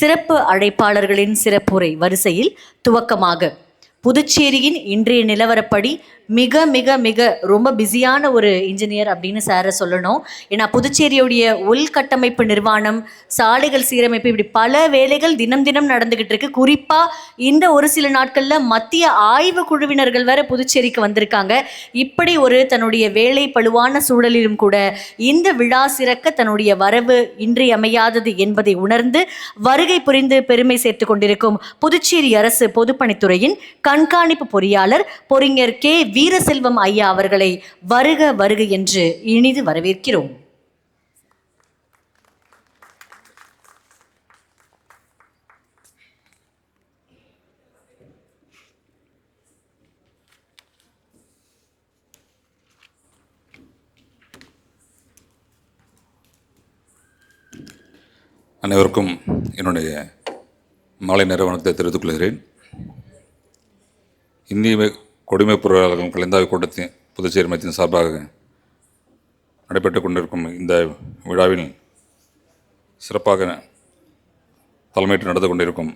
சிறப்பு அழைப்பாளர்களின் சிறப்புரை வரிசையில் துவக்கமாக புதுச்சேரியின் இன்றைய நிலவரப்படி மிக மிக மிக ரொம்ப பிஸியான ஒரு இன்ஜினியர் அப்படின்னு சாரை சொல்லணும். ஏன்னா புதுச்சேரியுடைய உள்கட்டமைப்பு நிர்வாணம், சாலைகள் சீரமைப்பு, இப்படி பல வேலைகள் தினம் தினம் நடந்துகிட்டு இருக்கு. குறிப்பாக இந்த ஒரு சில நாட்களில் மத்திய ஆய்வு குழுவினர்கள் வேற புதுச்சேரிக்கு வந்திருக்காங்க. இப்படி ஒரு தன்னுடைய வேலை பழுவான சூழலிலும் கூட இந்த விழா சிறக்க தன்னுடைய வரவு இன்றியமையாதது என்பதை உணர்ந்து வருகை புரிந்து பெருமை சேர்த்து கொண்டிருக்கும் புதுச்சேரி அரசு பொதுப்பணித்துறையின் கண்காணிப்பு பொறியாளர் பொறிஞர் கே வீரசெல்வம் ஐயா அவர்களை வருக வருக என்று இனிது வரவேற்கிறோம். அனைவருக்கும் என்னுடைய மாலை நேர வணக்கத்தை தெரிவித்துக் கொள்கிறேன். இந்திய குடிமைப் பொருளாளர்கள் கலந்தாய்வு கூட்டத்தின் புதுச்சேரி மையத்தின் சார்பாக நடைபெற்றுக் கொண்டிருக்கும் இந்த விழாவில் சிறப்பாக தலைமையேற்று நடந்து கொண்டிருக்கும்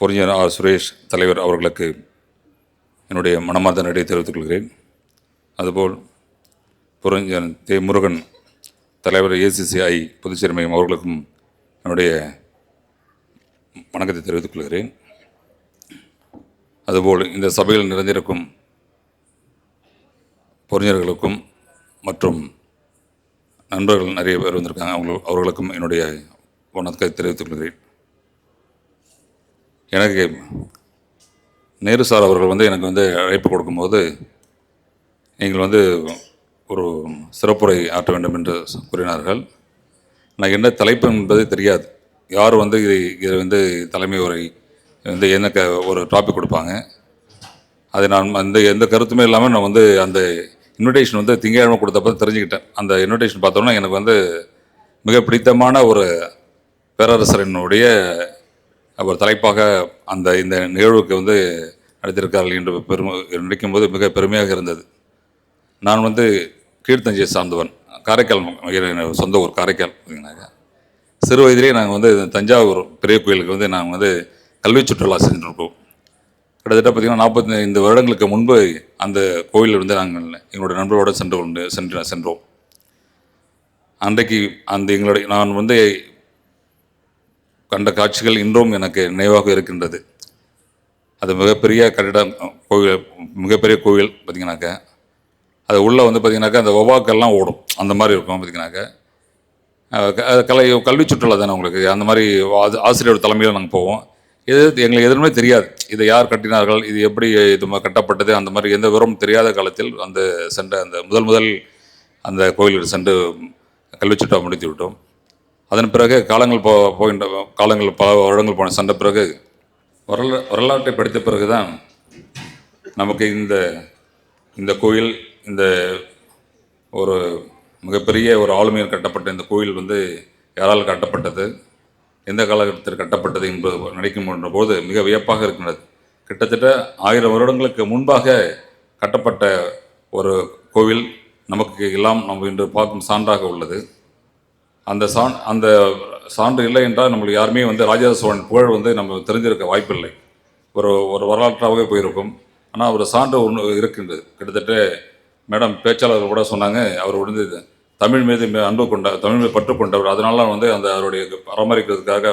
பொறிஞர் ஆர் சுரேஷ் தலைவர் அவர்களுக்கு என்னுடைய மனமார்ந்த நன்றியை தெரிவித்துக் கொள்கிறேன். அதுபோல் பொறிஞர் தே முருகன் தலைவர் ACCI புதுச்சேரி மையம் அவர்களுக்கும் என்னுடைய வணக்கத்தை தெரிவித்துக் கொள்கிறேன். அதுபோல் இந்த சபையில் நிறைந்திருக்கும் பொறிஞர்களுக்கும் மற்றும் நண்பர்கள் நிறைய பேர் வந்திருக்காங்க, அவர்களுக்கும் என்னுடைய வணக்கத்தை தெரிவித்துக் கொள்கிறேன். எனக்கு நேரு சார் அவர்கள் எனக்கு அழைப்பு கொடுக்கும்போது நீங்கள் ஒரு சிறப்புரை ஆற்ற வேண்டும் என்று கூறினார்கள். நான் என்ன தலைப்பு என்பது தெரியாது. யார் இதை தலைமை உரை எனக்கு ஒரு டாபிக் கொடுப்பாங்க. அதை நான் எந்த கருத்துமே இல்லாமல் நான் அந்த இன்விடேஷன் திங்கட்கிழமை கொடுத்தப்ப தெரிஞ்சுக்கிட்டேன். அந்த இன்விடேஷன் பார்த்தோன்னா எனக்கு மிக பிடித்தமான ஒரு பேரரசரினுடைய அவர் தலைப்பாக இந்த நிகழ்வுக்கு நடத்தியிருக்கார்கள் என்று நினைக்கும்போது மிக பெருமையாக இருந்தது. நான் கீழ்த்தஞ்சையை சார்ந்தவன், காரைக்கால் சொந்த ஊர் காரைக்கால். சிறு வயதிலே நாங்கள் தஞ்சாவூர் பெரிய கோயிலுக்கு நாங்கள் கல்வி சுற்றுலா சென்றிருக்கோம். கிட்டத்தட்ட பார்த்திங்கன்னா 45 வருடங்களுக்கு முன்பு அந்த கோயிலில் நாங்கள் எங்களுடைய நண்பர்களோடு சென்றோம். அன்றைக்கு நான் கண்ட காட்சிகள் இன்றும் எனக்கு நினைவாக இருக்கின்றது. அது மிகப்பெரிய கட்டிடம், கோவில், மிகப்பெரிய கோவில். பார்த்திங்கனாக்கா அது உள்ளே பார்த்திங்கனாக்கா அந்த ஒவாக்கெல்லாம் ஓடும், அந்த மாதிரி இருக்கும். பார்த்திங்கனாக்கா கல்வி சுற்றுலா தானே உங்களுக்கு. அந்த மாதிரி ஆசிரியர் தலைமையில் நாங்கள் போவோம். எங்களுக்கு எதுவுமே தெரியாது. இதை யார் கட்டினார்கள், இது எப்படி கட்டப்பட்டது, அந்த மாதிரி எந்த விவரமும் தெரியாத காலத்தில் முதல் அந்த கோயிலுக்கு சென்று கல்வி சுற்றுலா முடித்து விட்டோம். அதன் பிறகு காலங்கள் பல வருடங்கள் சென்ற பிறகு வரலாற்றை படித்த பிறகு தான் நமக்கு இந்த கோயில், இந்த ஒரு மிகப்பெரிய ஒரு ஆளுமையில் கட்டப்பட்ட இந்த கோயில் யாரால் கட்டப்பட்டது, எந்த காலகட்டத்தில் கட்டப்பட்டது என்பது நினைக்கும் போது மிக வியப்பாக இருக்கின்றது. கிட்டத்தட்ட 1000 வருடங்களுக்கு முன்பாக கட்டப்பட்ட ஒரு கோவில் நமக்கு எல்லாம் நம்ம இன்று பார்க்கும் சான்றாக உள்ளது. அந்த சான்று இல்லை என்றால் நம்மளுக்கு யாருமே ராஜராஜ சோழன் புகழ் நம்ம தெரிஞ்சிருக்க வாய்ப்பில்லை. ஒரு வரலாற்றாகவே போயிருக்கும். ஆனால் ஒரு சான்று ஒன்று இருக்கின்றது. கிட்டத்தட்ட மேடம் பேச்சாளர்கள் கூட சொன்னாங்க, அவர் தமிழ் மீது அன்பு கொண்டார், தமிழ் மீது பற்று கொண்டவர். அதனால அந்த அவருடைய பராமரிக்கிறதுக்காக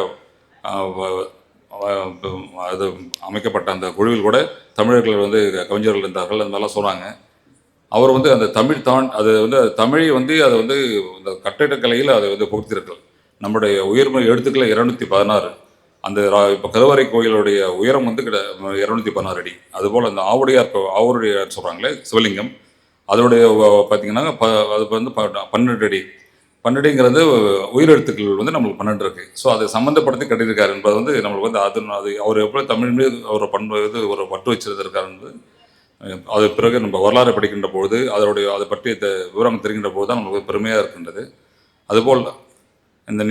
அது அமைக்கப்பட்ட அந்த குழுவில் கூட தமிழர்கள் கவிஞர்கள் இருந்தார்கள், அந்த மாதிரிலாம் சொன்னாங்க. அவர் அந்த தமிழ் அது தமிழை அதை இந்த கட்டிடக்கலையில் அதை புகுத்திருக்கள். நம்முடைய உயர்மை எழுத்துக்களை 216. அந்த இப்போ கருவறை கோயிலுடைய உயரம் 216 அடி. அதுபோல் அந்த ஆவுடையார் சொல்கிறாங்களே சிவலிங்கம், அதோடைய பார்த்திங்கன்னா அது 12 அடி. 12ங்கிறது உயிரெழுத்துக்கள் நம்மளுக்கு 12 இருக்குது. ஸோ அதை சம்மந்தப்படுத்தி கட்டியிருக்காரு என்பது நம்மளுக்கு அது அவர் எப்படி தமிழ் மீது ஒரு பண்பு ஒரு பற்று வச்சிருந்திருக்காரு என்பது அது பிறகு நம்ம வரலாறு படிக்கின்ற பொழுது அதை பற்றி விவரம் தெரிகின்ற போது தான் நம்மளுக்கு பெருமையாக இருக்கின்றது. அதுபோல்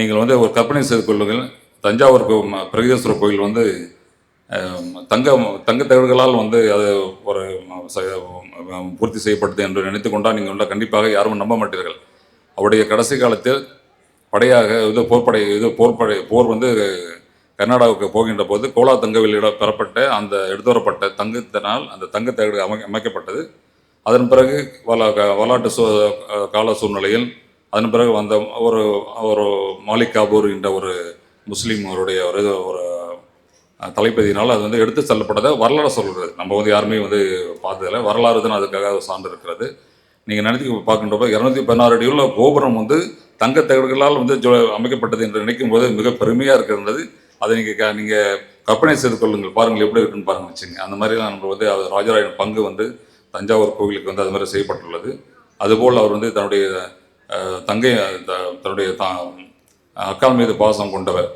நீங்கள் ஒரு கற்பனை செய்து கொள்ளுங்கள், தஞ்சாவூர் பிரகதீஸ்வரர் கோயில் தங்கத்தகடுகளால் அது ஒரு பூர்த்தி செய்யப்பட்டது என்று நினைத்து கொண்டால் நீங்கள் கண்டிப்பாக யாரும் நம்ப மாட்டீர்கள். அவருடைய கடைசி காலத்தில் படையாக போர் வந்து கர்நாடகாவுக்கு போகின்ற போது கோலா தங்கவேலியிட பெறப்பட்ட அந்த எடுத்து வரப்பட்ட தங்கத்தினால் அந்த தங்கத்தகடு அமைக்கப்பட்டது. அதன் பிறகு வரலாற்று கால சூழ்நிலையில் அதன் பிறகு வந்த ஒரு ஒரு மாலிக் காபூர் என்ற ஒரு முஸ்லீம் அவருடைய ஒரு தலைப்பதியினால் அது வந்து எடுத்து செல்லப்பட்டதை வரலாறு சொல்கிறது. நம்ம வந்து யாருமே வந்து பார்த்ததில்ல, வரலாறு தான் அதுக்காக சார்ந்து இருக்கிறது. நீங்கள் நினைத்து பார்க்கின்றப்ப 216 அடி உள்ள கோபுரம் வந்து தங்கத்தகடுகளால் வந்து அமைக்கப்பட்டது என்று நினைக்கும் போது மிக பெருமையாக இருக்கிறது. அதை நீங்கள் கற்பனை செய்து கொள்ளுங்கள், பாருங்கள் எப்படி இருக்குன்னு பாருங்கள் வச்சுங்க. அந்த மாதிரிலாம் நம்ம வந்து ராஜராஜன் பங்கு வந்து தஞ்சாவூர் கோவிலுக்கு வந்து அது மாதிரி செய்யப்பட்டுள்ளது. அதுபோல் அவர் வந்து தன்னுடைய தன்னுடைய அக்கால் மீது பாசம் கொண்டவர்.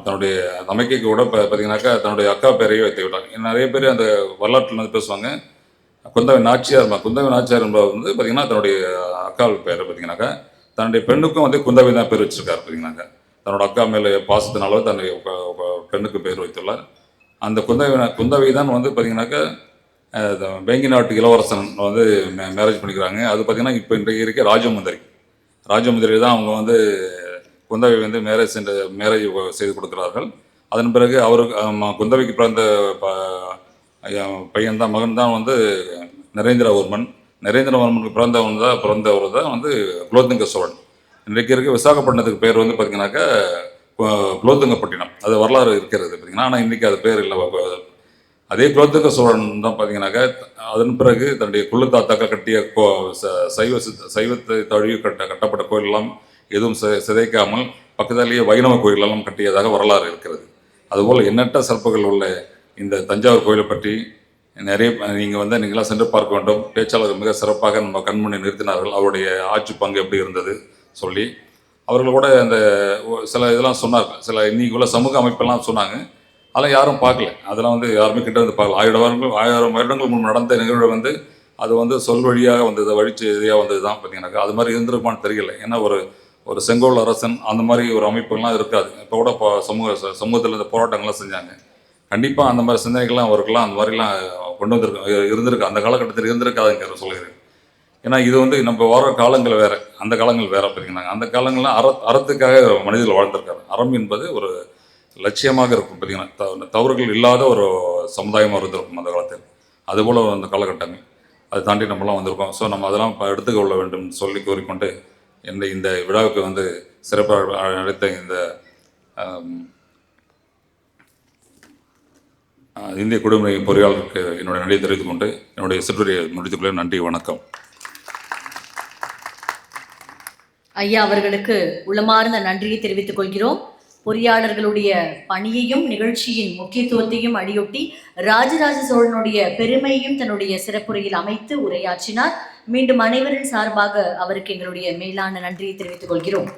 தன்னுடைய தமைக்கைக்கு கூட பார்த்தீங்கன்னாக்கா தன்னுடைய அக்கா பேரையே வைத்து விட்டாங்க. நிறைய பேர் அந்த வரலாற்றில் வந்து பேசுவாங்க, குந்தவை நாச்சியார் என்பவர் வந்து பார்த்தீங்கன்னா தன்னுடைய அக்கால் பேரை பார்த்தீங்கன்னாக்கா தன்னுடைய பெண்ணுக்கும் வந்து குந்தவை தான் பேர் வச்சிருக்காரு. பார்த்தீங்கன்னாக்கா தன்னோட அக்கா மேலே பாசத்தினால தன்னுடைய பெண்ணுக்கு பேர் வைத்துள்ளார். அந்த குந்தவை தான் வந்து பார்த்தீங்கன்னாக்கா வேங்கி நாட்டு இளவரசன் வந்து மேரேஜ் பண்ணிக்கிறாங்க. அது பார்த்தீங்கன்னா இப்போ இன்றைக்கு இருக்க ராஜமுந்திரி தான் அவங்க வந்து குந்தவை வந்து மேரேஜ் செய்து கொடுக்கிறார்கள். அதன் பிறகு குந்தவைக்கு பிறந்த மகன் தான் வந்து நரேந்திரவர்மனுக்கு பிறந்தவர் தான் வந்து குலோத்துங்க சோழன். இன்றைக்கு இருக்க விசாகப்பட்டினத்துக்கு பேர் வந்து பார்த்தீங்கன்னாக்கா குலோத்துங்கப்பட்டினம், அது வரலாறு இருக்கிறது பார்த்தீங்கன்னா. ஆனால் இன்றைக்கி அது பேர் இல்லை. அதே குலோத்துங்க சோழன் தான் பார்த்தீங்கன்னாக்கா அதன் பிறகு தன்னுடைய குள்ளு தாத்தாக்கள் கட்டிய சைவத்தை தழுவி கட்டப்பட்ட கோயிலெல்லாம் எதுவும் சிதைக்காமல் பக்கத்திலேயே வைணவ கோயிலெல்லாம் கட்டியதாக வரலாறு இருக்கிறது. அதுபோல் எண்ணற்ற சிறப்புகள் உள்ள இந்த தஞ்சாவூர் கோயிலை பற்றி நீங்களாம் சென்று பார்க்க வேண்டும். பேச்சாளர்கள் மிக சிறப்பாக நம்ம கண்முன்னே நிறுத்தினார்கள். அவருடைய ஆட்சி பங்கு எப்படி இருந்தது சொல்லி அவர்கள் கூட அந்த சில இதெல்லாம் சொன்னார்கள். சில இன்னைக்குள்ள சமூக அமைப்பெல்லாம் சொன்னாங்க, அதெல்லாம் யாரும் பார்க்கல. அதெல்லாம் வந்து யாருமே கிட்ட வந்து பார்க்கல. 1000 வருடங்கள் முன் நடந்த நிகழ்வு வந்து அது வந்து சொல் வழியாக வந்தது, வழிச்செய்தியாக வந்தது தான் பார்த்தீங்கன்னாக்கா. அது மாதிரி இருந்திருக்குமான்னு தெரியல. ஏன்னா ஒரு செங்கோல் அரசன் அந்த மாதிரி ஒரு அமைப்புகள்லாம் இருக்காது. இப்போ கூட சமூகத்தில் இந்த போராட்டங்கள்லாம் செஞ்சாங்க. கண்டிப்பாக அந்த மாதிரி சிந்தனைகள்லாம் அவருக்கெல்லாம் அந்த மாதிரிலாம் கொண்டு இருந்திருக்கு. அந்த காலகட்டத்தில் இருந்திருக்காதுங்கிற சொல்கிறேன். ஏன்னா இது வந்து நம்ம வர காலங்கள் வேறு, அந்த காலங்கள் வேறு பார்த்தீங்கன்னா. அந்த காலங்கள்லாம் அறத்துக்காக மனிதர்கள் வாழ்ந்திருக்காரு. அறம் என்பது ஒரு லட்சியமாக இருக்கும் பார்த்தீங்கன்னா. தவறுகள் இல்லாத ஒரு சமுதாயமாக இருந்திருக்கும் அந்த காலத்தில். அதுபோல் அந்த காலகட்டங்கள் அதை தாண்டி நம்மளாம் வந்திருக்கோம். ஸோ நம்ம அதெல்லாம் எடுத்துக்கொள்ள வேண்டும் சொல்லி கூறிக்கொண்டு இந்த விழாவுக்கு வந்து சிறப்பாக அழைத்த இந்த இந்திய குடிமை பொறியாளருக்கு என்னுடைய நன்றியை தெரிவித்துக் கொண்டு என்னுடைய சிற்றுரையை முடித்துக்கொள்ள நன்றி, வணக்கம். ஐயா அவர்களுக்கு உளமார்ந்த நன்றியை தெரிவித்துக் கொள்கிறோம். பொறியாளர்களுடைய பணியையும் நிகழ்ச்சியின் முக்கியத்துவத்தையும் அடியொட்டி ராஜராஜ சோழனுடைய பெருமையையும் தன்னுடைய சிறப்புரையில் அமைத்து உரையாற்றினார். மீண்டும் அனைவரின் சார்பாக அவருக்கு எங்களுடைய மேலான நன்றியை தெரிவித்துக் கொள்கிறோம்.